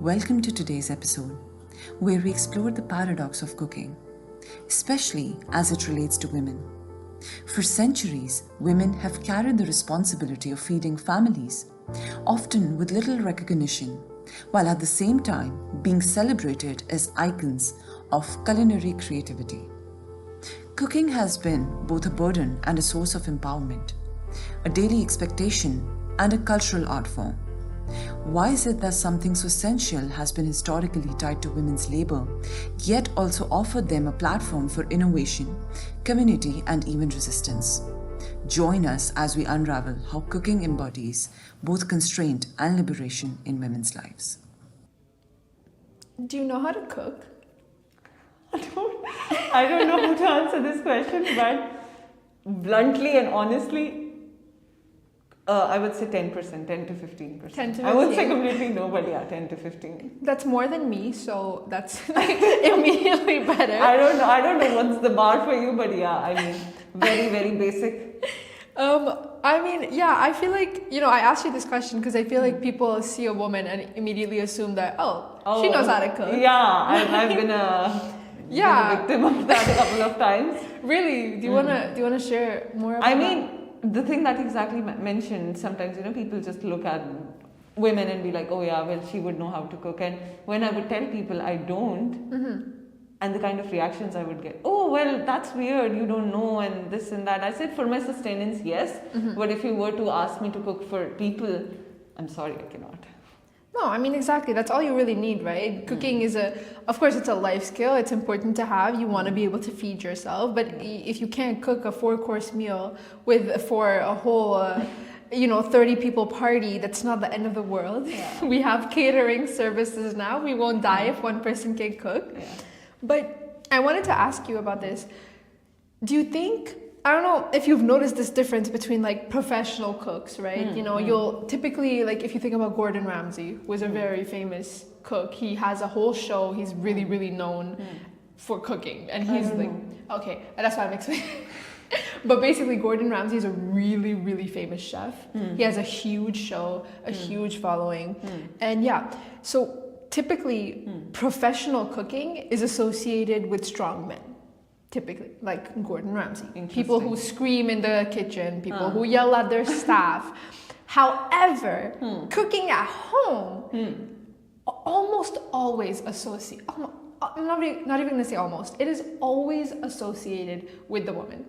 Welcome to today's episode, where we explore the paradox of cooking, especially as it relates to women. For centuries, women have carried the responsibility of feeding families, often with little recognition, while at the same time being celebrated as icons of culinary creativity. Cooking has been both a burden and a source of empowerment, a daily expectation and a cultural art form. Why is it that something so essential has been historically tied to women's labor, yet also offered them a platform for innovation, community, and even resistance? Join us as we unravel how cooking embodies both constraint and liberation in women's lives. Do you know how to cook? I don't know how to answer this question, but bluntly and honestly, I would say 10%, 10 to 15%. 10 to I would say 15. completely no, but yeah, 10 to 15. That's more than me, so that's immediately better. I don't know what's the bar for you, but yeah, I mean, very basic. I feel like, I asked you this question because I feel like people see a woman and immediately assume that, she knows how to cook. Yeah, I've been a victim of that a couple of times. Really? Do you wanna share more about that? The thing that exactly mentioned, sometimes, people just look at women and be like, oh yeah, well, she would know how to cook. And when I would tell people I don't, and the kind of reactions I would get, oh, well, that's weird, you don't know, and this and that. I said, for my sustenance, yes. But if you were to ask me to cook for people, I'm sorry, I cannot. No, exactly. That's all you really need, right? Cooking is of course, it's a life skill. It's important to have. You want to be able to feed yourself. But if you can't cook a 4-course meal for a whole, 30 people party, that's not the end of the world. Yeah. We have catering services now. We won't die if one person can cook. Yeah. But I wanted to ask you about this. Do you think, I don't know if you've noticed this difference between like professional cooks, right? You'll typically, like if you think about Gordon Ramsay, who is a very famous cook, he has a whole show, he's really, really known for cooking. And he's like, okay, that's why I'm explaining. But basically Gordon Ramsay is a really, really famous chef. He has a huge show, a huge following. And so typically professional cooking is associated with strong men. Typically, like Gordon Ramsay. People who scream in the kitchen, people who yell at their staff. However, cooking at home almost always associated, I'm not even going to say almost, it is always associated with the woman.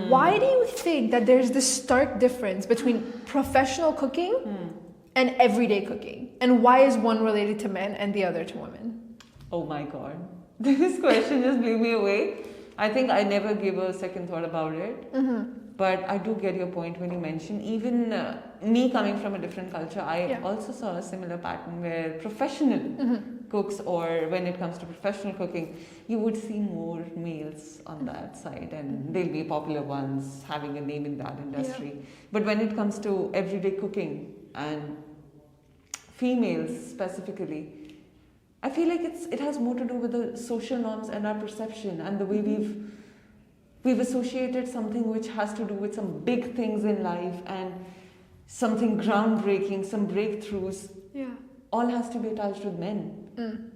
Why do you think that there's this stark difference between professional cooking and everyday cooking? And why is one related to men and the other to women? Oh my God. This question just blew me away. I think I never gave a second thought about it. But I do get your point when you mention, even me coming from a different culture, I also saw a similar pattern where professional cooks, or when it comes to professional cooking, you would see more males on that side, and they'll be popular ones having a name in that industry. Yeah. But when it comes to everyday cooking and females specifically, I feel like it has more to do with the social norms and our perception and the way we've associated something which has to do with some big things in life and something groundbreaking, some breakthroughs. Yeah. All has to be attached with men.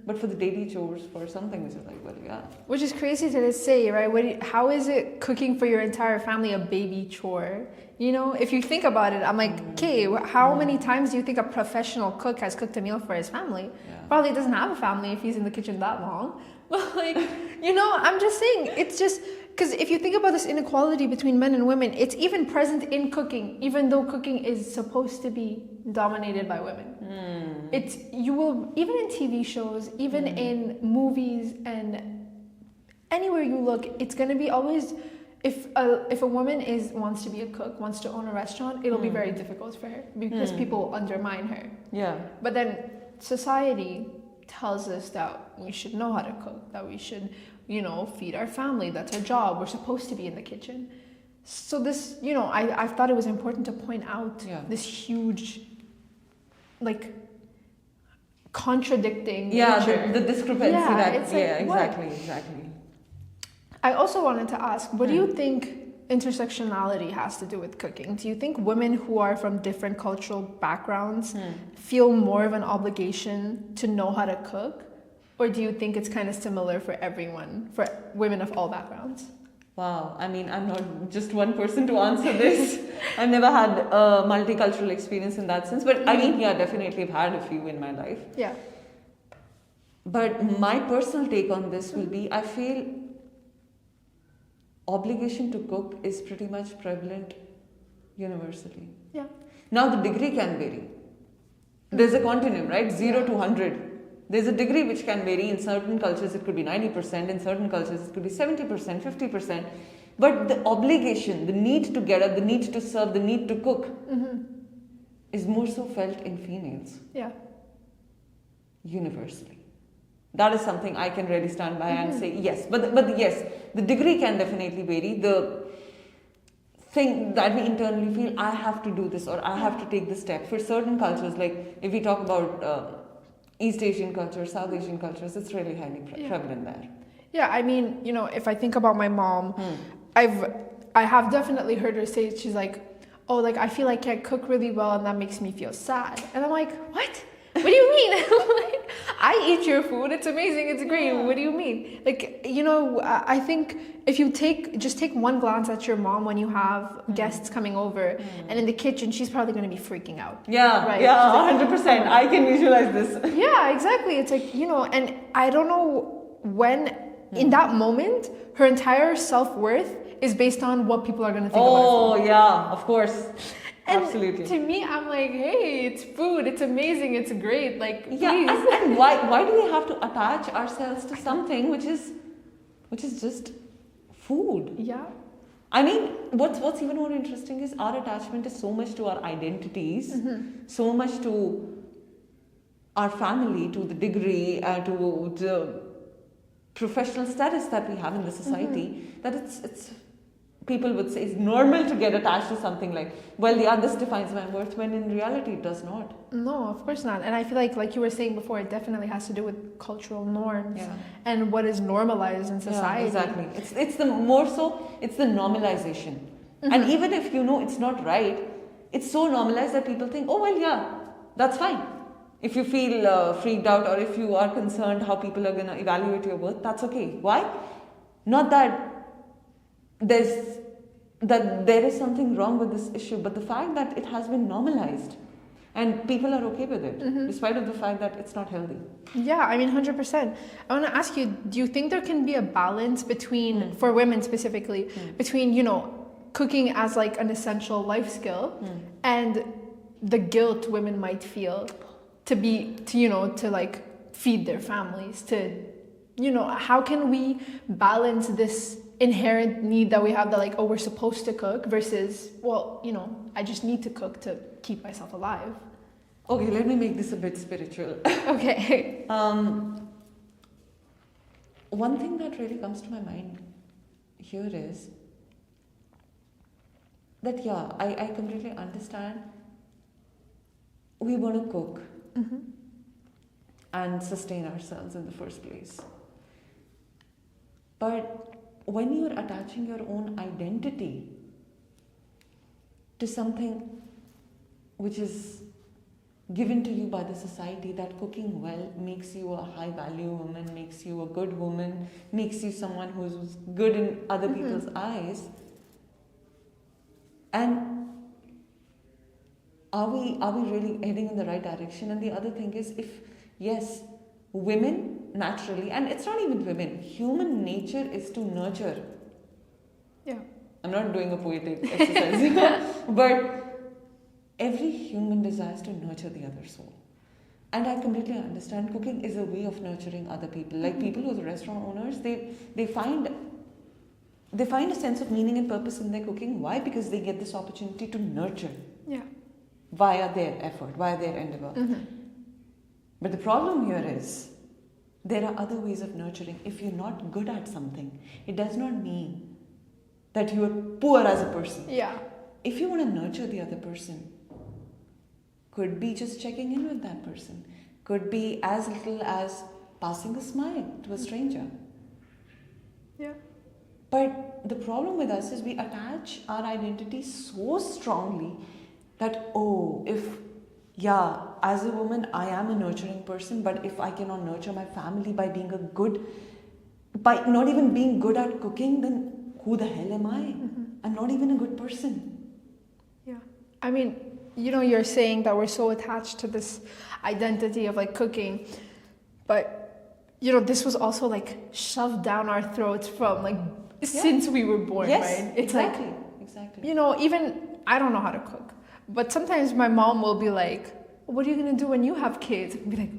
But for the daily chores, for something which is like, well, yeah. Which is crazy to say, right? How is it cooking for your entire family a baby chore? If you think about it, I'm like, okay, how many times do you think a professional cook has cooked a meal for his family? Yeah. Probably doesn't have a family if he's in the kitchen that long. But I'm just saying, it's just, because if you think about this inequality between men and women, it's even present in cooking, even though cooking is supposed to be dominated by women. You will, even in TV shows, even in movies, and anywhere you look, it's going to be always, if a woman wants to be a cook, wants to own a restaurant, it'll be very difficult for her because people undermine her. Yeah. But then society tells us that we should know how to cook, that we should, feed our family. That's our job. We're supposed to be in the kitchen. So this, I thought it was important to point out this huge, contradicting nature. The discrepancy exactly. Exactly. I also wanted to ask, what do you think intersectionality has to do with cooking. Do you think women who are from different cultural backgrounds feel more of an obligation to know how to cook? Or do you think it's kind of similar for everyone, for women of all backgrounds? Wow, I mean, I'm not just one person to answer this. I've never had a multicultural experience in that sense. But I mean, yeah, definitely I've had a few in my life. Yeah. But my personal take on this will be, I feel obligation to cook is pretty much prevalent universally. Yeah. Now the degree can vary. There's a continuum, right? 0 to 100. There's a degree which can vary. In certain cultures it could be 90%, in certain cultures it could be 70%, 50%. But the obligation, the need to get up, the need to serve, the need to cook is more so felt in females. Yeah. Universally. That is something I can really stand by and say yes. But yes, the degree can definitely vary. The thing that we internally feel, I have to do this or I have to take this step. For certain cultures, like if we talk about East Asian cultures, South Asian cultures, it's really highly prevalent there. Yeah, I mean, you know, if I think about my mom, I have definitely heard her say, she's like, oh, like I feel I can't cook really well and that makes me feel sad. And I'm like, what? What do you mean? Like, I eat your food. It's amazing. It's great. Yeah. What do you mean? Like, you know, I think if you just take one glance at your mom when you have guests coming over and in the kitchen, she's probably going to be freaking out. Yeah, right? yeah, 100%. I can visualize this. Yeah, exactly. It's like, you know, and I don't know when in that moment, her entire self-worth is based on what people are going to think about her. Oh, yeah, of course. And absolutely. To me, I'm like, hey, it's food. It's amazing. It's great. Like, yeah, please. and why do we have to attach ourselves to something which is just food? Yeah. I mean, what's even more interesting is our attachment is so much to our identities, so much to our family, to the degree, to the professional status that we have in the society, that it's people would say it's normal to get attached to something like, well, yeah, this defines my worth, when in reality it does not. No, of course not. And I feel like you were saying before, it definitely has to do with cultural norms and what is normalized in society. Yeah, exactly. It's the normalization. And even if you know it's not right, it's so normalized that people think, oh, well, yeah, that's fine. If you feel freaked out or if you are concerned how people are going to evaluate your worth, that's okay. Why? Not that there is something wrong with this issue, but the fact that it has been normalized and people are okay with it, despite of the fact that it's not healthy. Yeah, I mean, 100%. I want to ask you, do you think there can be a balance between, for women specifically, between, you know, cooking as like an essential life skill and the guilt women might feel to like feed their families, to, you know, how can we balance this inherent need that we have that like, oh, we're supposed to cook versus, well, you know, I just need to cook to keep myself alive. Okay, let me make this a bit spiritual. Okay. One thing that really comes to my mind here is that, yeah, I completely understand we want to cook and sustain ourselves in the first place. But when you're attaching your own identity to something which is given to you by the society, that cooking well makes you a high value woman, makes you a good woman, makes you someone who's good in other people's eyes, and are we really heading in the right direction? And the other thing is, if yes, women naturally, and it's not even women, human nature is to nurture. Yeah. I'm not doing a poetic exercise, but every human desires to nurture the other soul. And I completely understand cooking is a way of nurturing other people. Like people who are restaurant owners, they find a sense of meaning and purpose in their cooking. Why? Because they get this opportunity to nurture. Yeah. Via their effort, via their endeavor. But the problem here is, there are other ways of nurturing. If you're not good at something, it does not mean that you are poor as a person. Yeah. If you want to nurture the other person, could be just checking in with that person, could be as little as passing a smile to a stranger. Yeah. But the problem with us is we attach our identity so strongly that, oh, as a woman, I am a nurturing person, but if I cannot nurture my family by by not even being good at cooking, then who the hell am I? I'm not even a good person. Yeah. I mean, you're saying that we're so attached to this identity of like cooking, but this was also like shoved down our throats from like since we were born, right? It's exactly. Even I don't know how to cook, but sometimes my mom will be like, "What are you gonna do when you have kids?" And be like,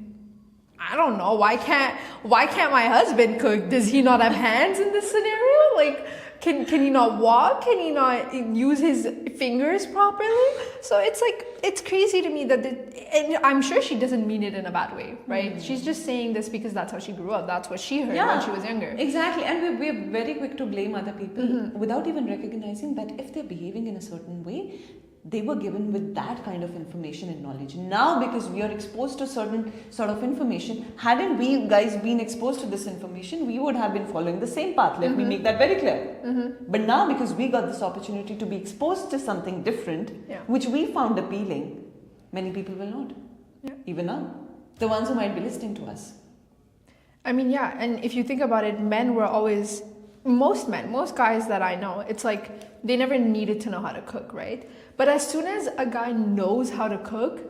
"I don't know. Why can't my husband cook? Does he not have hands in this scenario? Like, can he not walk? Can he not use his fingers properly?" So it's crazy to me and I'm sure she doesn't mean it in a bad way, right? She's just saying this because that's how she grew up. That's what she heard when she was younger. Exactly. And we're very quick to blame other people without even recognizing that if they're behaving in a certain way, they were given with that kind of information and knowledge. Now, because we are exposed to certain sort of information, hadn't we guys been exposed to this information, we would have been following the same path. Let me make that very clear. But now, because we got this opportunity to be exposed to something different, which we found appealing, many people will not. Yeah. Even now, the ones who might be listening to us. I mean, and if you think about it, men were always, most guys that I know, it's like they never needed to know how to cook, right? But as soon as a guy knows how to cook,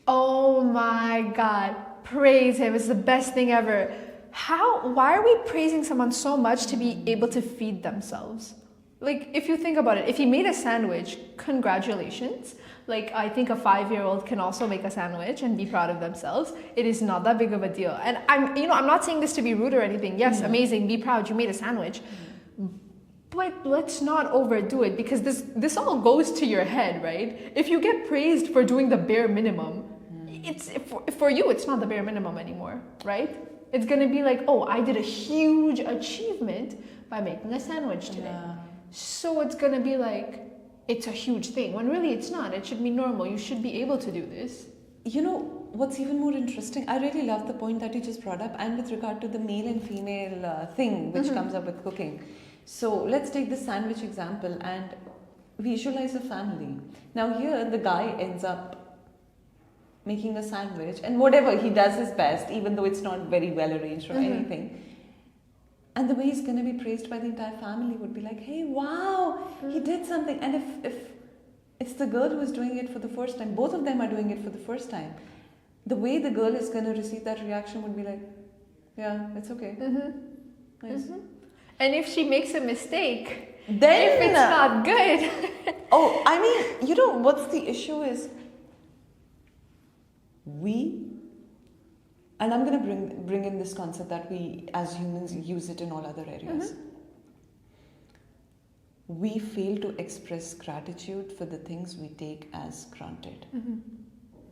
oh my God, praise him. It's the best thing ever. Why are we praising someone so much to be able to feed themselves? Like, if you think about it, if he made a sandwich, congratulations. Like, I think a 5-year-old can also make a sandwich and be proud of themselves. It is not that big of a deal. And I'm not saying this to be rude or anything. Yes, amazing, be proud, you made a sandwich. But let's not overdo it, because this all goes to your head, right? If you get praised for doing the bare minimum, it's for you, it's not the bare minimum anymore, right? It's gonna be like, oh, I did a huge achievement by making a sandwich today. Yeah. So it's gonna be like, it's a huge thing, when really it's not. It should be normal. You should be able to do this. What's even more interesting, I really love the point that you just brought up, and with regard to the male and female thing which comes up with cooking. So let's take the sandwich example and visualize a family. Now here the guy ends up making a sandwich, and whatever, he does his best, even though it's not very well arranged or anything. And the way he's going to be praised by the entire family would be like, hey, wow, he did something. And if it's the girl who is doing it for the first time, both of them are doing it for the first time, the way the girl is going to receive that reaction would be like, yeah, it's okay. Nice. And if she makes a mistake, then if it's not good. Oh, I mean, what's the issue is and I'm going to bring in this concept that we as humans use it in all other areas. We fail to express gratitude for the things we take as granted.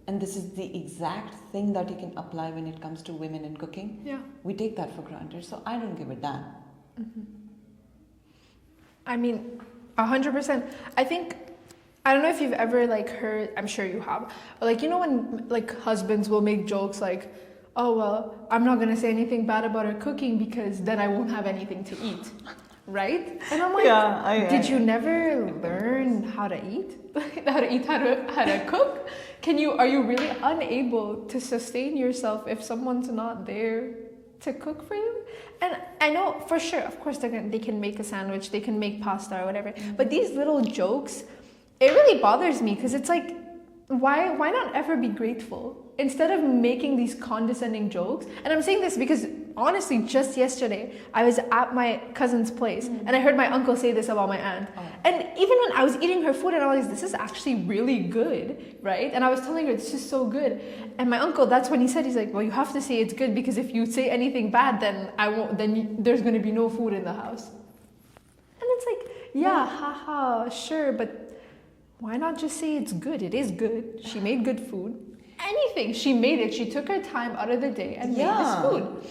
And this is the exact thing that you can apply when it comes to women in cooking. Yeah. We take that for granted, so I don't give a damn. I mean, 100%. I don't know if you've ever heard, I'm sure you have, but when husbands will make jokes like, oh, well, I'm not going to say anything bad about her cooking because then I won't have anything to eat. Right? And I'm like, did you never learn how to eat? how to cook? Are you really unable to sustain yourself if someone's not there to cook for you? And I know for sure, of course, they can make a sandwich, they can make pasta or whatever. But these little jokes, it really bothers me, because it's like, why not ever be grateful? Instead of making these condescending jokes. And I'm saying this because honestly, just yesterday, I was at my cousin's place and I heard my uncle say this about my aunt. And even when I was eating her food and I was like, this is actually really good, right? And I was telling her, this is so good. And my uncle, that's when he said, he's like, well, you have to say it's good, because if you say anything bad, then there's going to be no food in the house. And it's like, haha, sure, but why not just say it's good? It is good. She made good food. Anything. She made it. She took her time out of the day and made this food.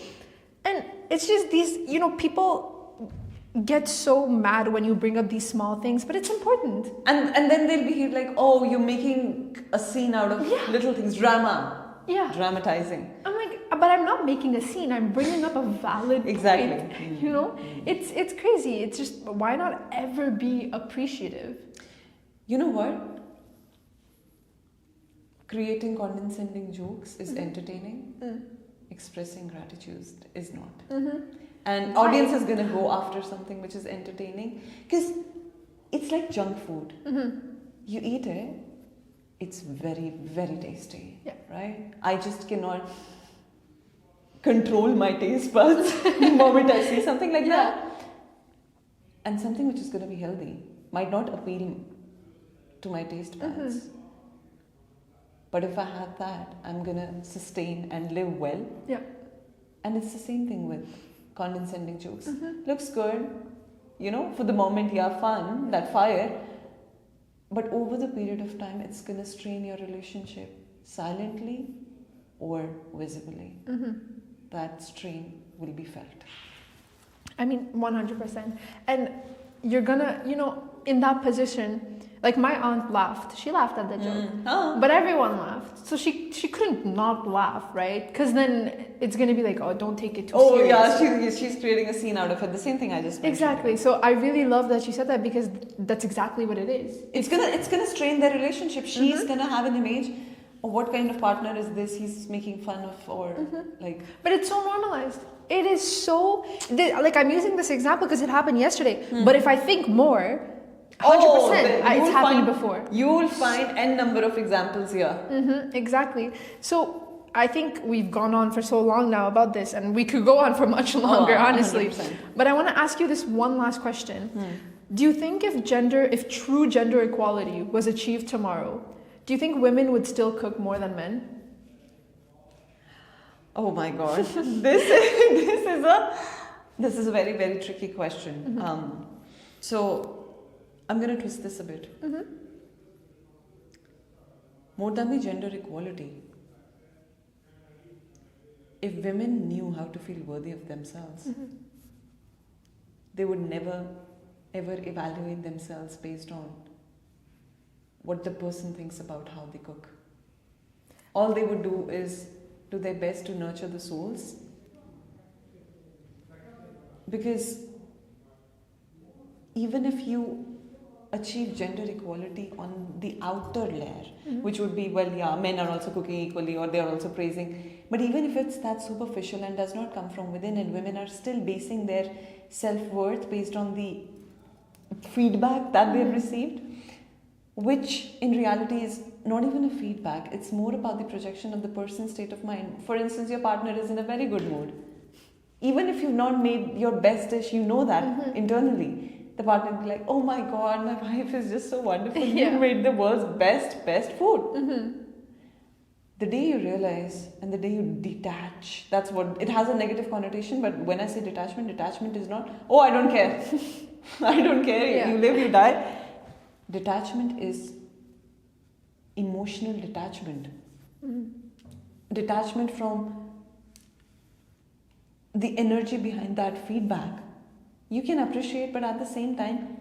And it's just these, people get so mad when you bring up these small things, but it's important. And then they'll be like, oh, you're making a scene out of little things. Drama. Yeah. Dramatizing. I'm like, but I'm not making a scene. I'm bringing up a valid Exactly. point. You know, it's crazy. It's just, why not ever be appreciative? You know what? Creating condescending jokes is entertaining. Expressing gratitude is not. And audience is gonna go after something which is entertaining, because it's like junk food. You eat it, it's very, very tasty. Yeah. Right? I just cannot control my taste buds the moment I see something like that. And something which is gonna be healthy might not appeal to my taste buds. But if I have that, I'm gonna sustain and live well. Yeah. And it's the same thing with condescending jokes. Looks good, you know, for the moment, yeah, fun, that fire. But over the period of time, it's gonna strain your relationship silently or visibly. That strain will be felt. I mean, 100%. And you're gonna, you know, in that position, like my aunt laughed. She laughed at the joke. But everyone laughed. So she couldn't not laugh, right? Because then it's going to be like, oh, don't take it too serious. Yeah, she's creating a scene out of it. The same thing I just mentioned. Exactly. So I really love that you said that, because that's exactly what it is. It's gonna strain their relationship. She's gonna have an image of what kind of partner is this he's making fun of, or like. But it's so normalized. It is so, like, I'm using this example because it happened yesterday. But if I think more, 100%, it's happened before. You will find n number of examples here. Exactly. So I think we've gone on for so long now about this, and we could go on for much longer, honestly. 100%. But I want to ask you this one last question. Do you think if true gender equality was achieved tomorrow, do you think women would still cook more than men? Oh my God, this is a very, very tricky question. So I'm going to twist this a bit. More than the gender equality, if women knew how to feel worthy of themselves, they would never ever evaluate themselves based on what the person thinks about how they cook. All they would do is do their best to nurture the souls, because even if you achieve gender equality on the outer layer, which would be, well, yeah, men are also cooking equally, or they are also praising, but even if it's that superficial and does not come from within, and women are still basing their self-worth based on the feedback that they've received, which in reality is not even a feedback, it's more about the projection of the person's state of mind. For instance, your partner is in a very good mood. Even if you've not made your best dish, you know that internally. The partner will be like, oh my God, my wife is just so wonderful. You made the world's best food. The day you realize and the day you detach, that's what, it has a negative connotation, but when I say detachment is not, oh, I don't care. I don't care. You live, you die. Detachment is emotional detachment. Detachment from the energy behind that feedback. You can appreciate, but at the same time,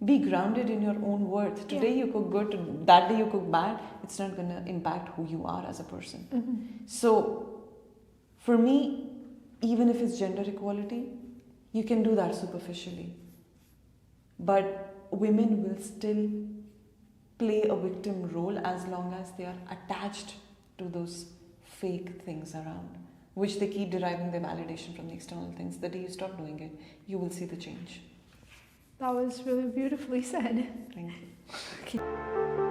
be grounded in your own worth. Today you cook good, that day you cook bad, it's not going to impact who you are as a person. So, for me, even if it's gender equality, you can do that superficially. But women will still play a victim role as long as they are attached to those fake things around, which they keep deriving their validation from the external things. The day you stop doing it, you will see the change. That was really beautifully said. Thank you. Okay.